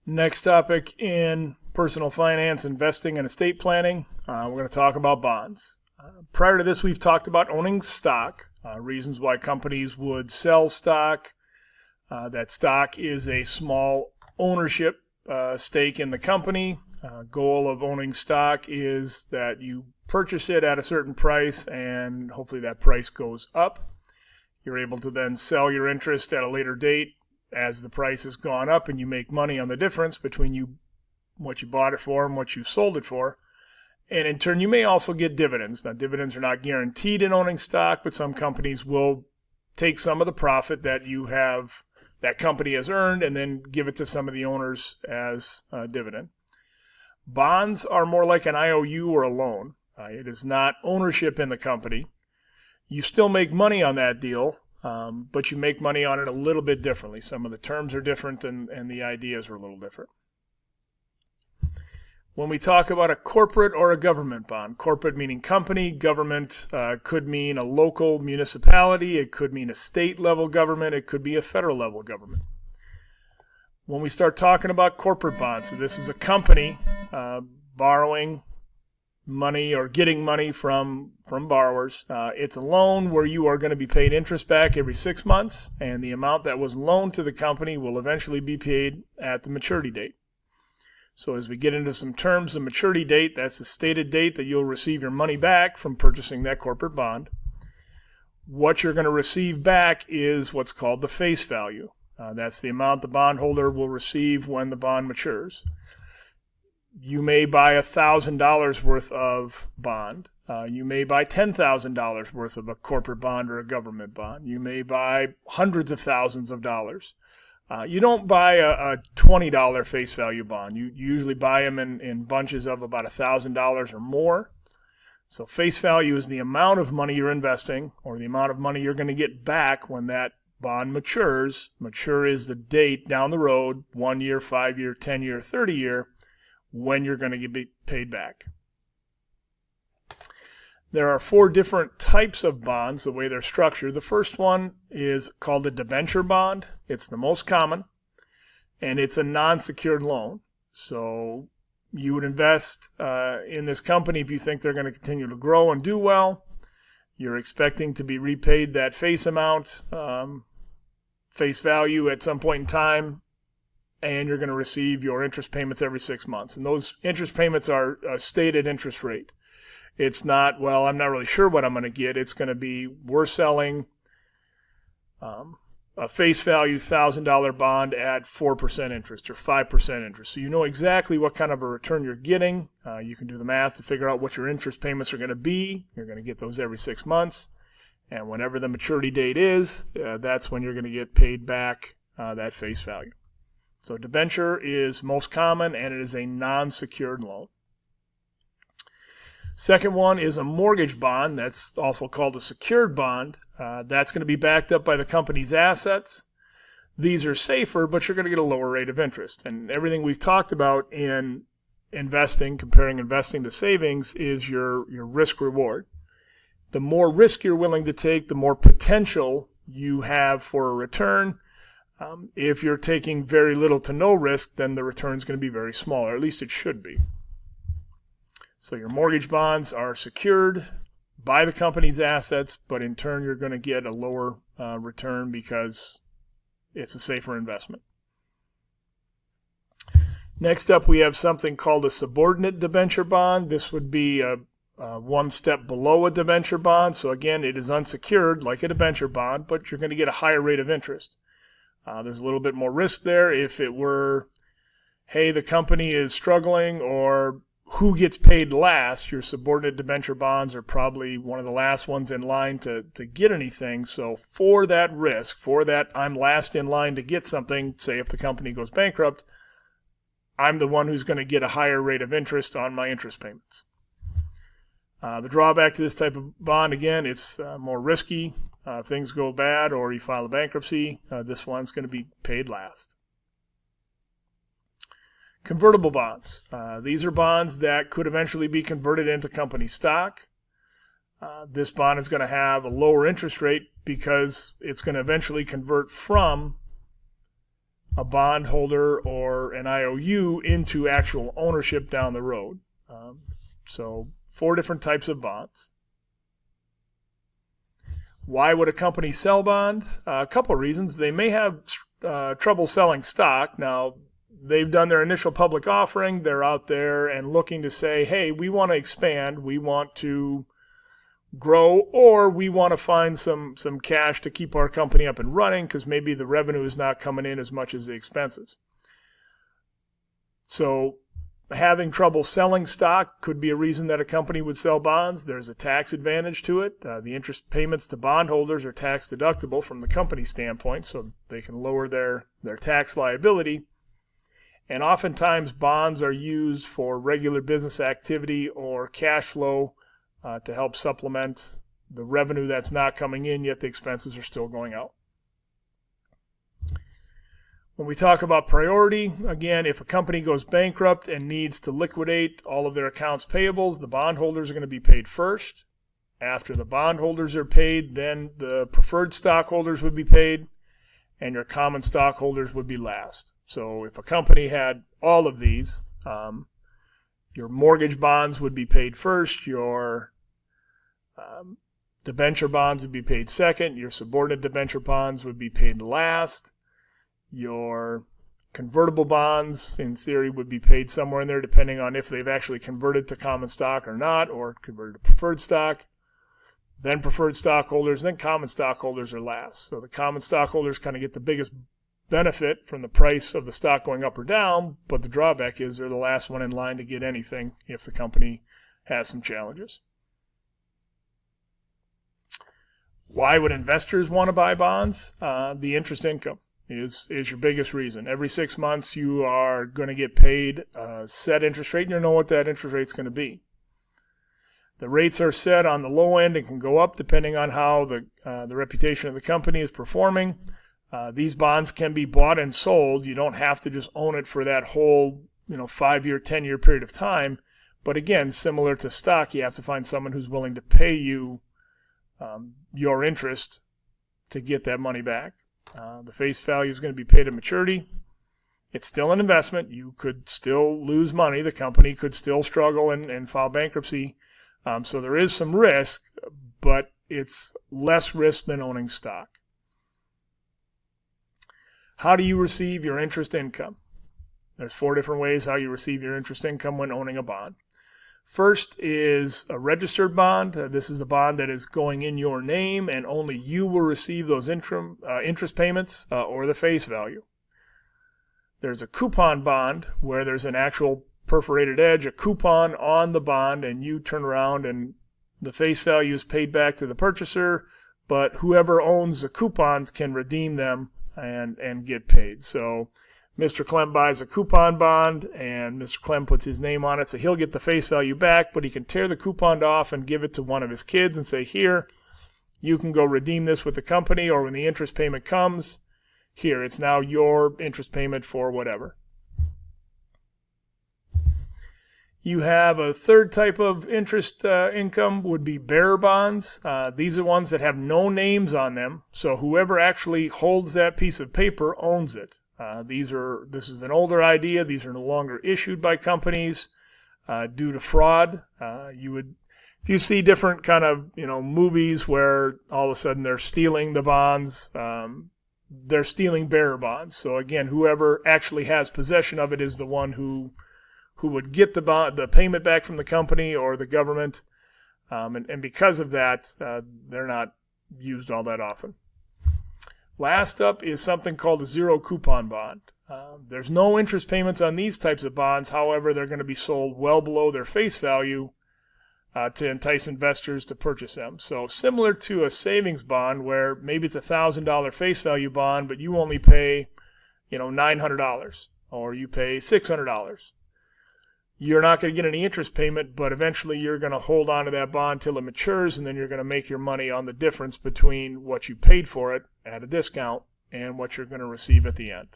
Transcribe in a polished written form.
Next topic in personal finance, investing, and estate planning, we're going to talk about bonds. Prior to this, we've talked about owning stock, reasons why companies would sell stock. That stock is a small ownership stake in the company. Goal of owning stock is that you purchase it at a certain price and hopefully that price goes up. You're able to then sell your interest at a later date as the price has gone up, and you make money on the difference between what you bought it for and what you sold it for. And in turn, you may also get dividends. Now, dividends are not guaranteed in owning stock, but some companies will take some of the profit that company has earned and then give it to some of the owners as a dividend. Bonds are more like an IOU or a loan. It is not ownership in the company. You still make money on that deal, but you make money on it a little bit differently. Some of the terms are different and the ideas are a little different. When we talk about a corporate or a government bond, corporate meaning company, government could mean a local municipality, it could mean a state level government, it could be a federal level government. When we start talking about corporate bonds, so this is a company borrowing money or getting money from borrowers. It's a loan where you are going to be paid interest back every 6 months, and the amount that was loaned to the company will eventually be paid at the maturity date. So as we get into some terms, the maturity date, that's the stated date that you'll receive your money back from purchasing that corporate bond. What you're going to receive back is what's called the face value. That's the amount the bondholder will receive when the bond matures. You may buy $1,000 worth of bond. You may buy $10,000 worth of a corporate bond or a government bond. You may buy hundreds of thousands of dollars. You don't buy a $20 face value bond. You usually buy them in bunches of about $1,000 or more. So face value is the amount of money you're investing or the amount of money you're going to get back when that bond matures. Mature is the date down the road, 1 year, 5 year, 10 year, 30 year, when you're going to get paid back. There are 4 different types of bonds, the way they're structured. The first one is called a debenture bond. It's the most common, and it's a non-secured loan. So you would invest in this company if you think they're going to continue to grow and do well. You're expecting to be repaid that face amount, face value at some point in time, and you're going to receive your interest payments every 6 months. And those interest payments are a stated interest rate. It's not, well, I'm not really sure what I'm going to get. It's going to be, we're selling a face value $1,000 bond at 4% interest or 5% interest. So you know exactly what kind of a return you're getting. You can do the math to figure out what your interest payments are going to be. You're going to get those every 6 months. And whenever the maturity date is, that's when you're going to get paid back that face value. So debenture is most common, and it is a non-secured loan. Second one is a mortgage bond. That's also called a secured bond. That's going to be backed up by the company's assets. These are safer, but you're going to get a lower rate of interest. And everything we've talked about in investing, comparing investing to savings, is your risk reward. The more risk you're willing to take, the more potential you have for a return. If you're taking very little to no risk, then the return is going to be very small, or at least it should be. So your mortgage bonds are secured by the company's assets, but in turn you're going to get a lower return because it's a safer investment. Next up, we have something called a subordinate debenture bond. This would be one step below a debenture bond. So again, it is unsecured like a debenture bond, but you're going to get a higher rate of interest. There's a little bit more risk there. If it were, hey, the company is struggling, or who gets paid last, your subordinate debenture bonds are probably one of the last ones in line to get anything. So for that risk, for that I'm last in line to get something, say if the company goes bankrupt, I'm the one who's going to get a higher rate of interest on my interest payments. The drawback to this type of bond, again, it's more risky. If things go bad or you file a bankruptcy, this one's going to be paid last. Convertible bonds. These are bonds that could eventually be converted into company stock. This bond is going to have a lower interest rate because it's going to eventually convert from a bondholder or an IOU into actual ownership down the road. So 4 different types of bonds. Why would a company sell bond? A couple of reasons. They may have trouble selling stock. Now, they've done their initial public offering. They're out there and looking to say, hey, we want to expand. We want to grow, or we want to find some cash to keep our company up and running because maybe the revenue is not coming in as much as the expenses. So having trouble selling stock could be a reason that a company would sell bonds. There's a tax advantage to it. The interest payments to bondholders are tax deductible from the company standpoint, so they can lower their tax liability. And oftentimes bonds are used for regular business activity or cash flow to help supplement the revenue that's not coming in, yet the expenses are still going out. When we talk about priority, again, if a company goes bankrupt and needs to liquidate all of their accounts payables, the bondholders are going to be paid first. After the bondholders are paid, then the preferred stockholders would be paid, and your common stockholders would be last. So if a company had all of these, your mortgage bonds would be paid first, your debenture bonds would be paid second, your subordinate debenture bonds would be paid last, your convertible bonds, in theory, would be paid somewhere in there depending on if they've actually converted to common stock or not, or converted to preferred stock. Then preferred stockholders, then common stockholders are last. So the common stockholders kind of get the biggest benefit from the price of the stock going up or down, but the drawback is they're the last one in line to get anything if the company has some challenges. Why would investors want to buy bonds? The interest income is your biggest reason. Every 6 months you are going to get paid a set interest rate, and you know what that interest rate is going to be. The rates are set on the low end and can go up depending on how the reputation of the company is performing. These bonds can be bought and sold. You don't have to just own it for that whole 5-year, 10-year period of time. But again, similar to stock, you have to find someone who's willing to pay you your interest to get that money back. The face value is going to be paid at maturity. It's still an investment. You could still lose money. The company could still struggle and file bankruptcy. So there is some risk, but it's less risk than owning stock. How do you receive your interest income? There's 4 different ways how you receive your interest income when owning a bond. First is a registered bond. This is a bond that is going in your name, and only you will receive those interest payments or the face value. There's a coupon bond where there's an actual perforated edge, a coupon on the bond, and you turn around and the face value is paid back to the purchaser, but whoever owns the coupons can redeem them and get paid. So Mr. Clem buys a coupon bond, and Mr. Clem puts his name on it, so he'll get the face value back, but he can tear the coupon off and give it to one of his kids and say, here, you can go redeem this with the company, or when the interest payment comes, here, it's now your interest payment for whatever. You have a third type of interest income would be bearer bonds. These are ones that have no names on them, so whoever actually holds that piece of paper owns it. This is an older idea. These are no longer issued by companies due to fraud. If you see different kind of movies where all of a sudden they're stealing the bonds, they're stealing bearer bonds. So again, whoever actually has possession of it is the one who would get the payment back from the company or the government, and because of that, they're not used all that often. Last up is something called a zero coupon bond. There's no interest payments on these types of bonds. However, they're going to be sold well below their face value to entice investors to purchase them. So similar to a savings bond where maybe it's $1,000 face value bond, but you only pay $900 or you pay $600. You're not going to get any interest payment, but eventually you're going to hold on to that bond till it matures, and then you're going to make your money on the difference between what you paid for it at a discount and what you're going to receive at the end.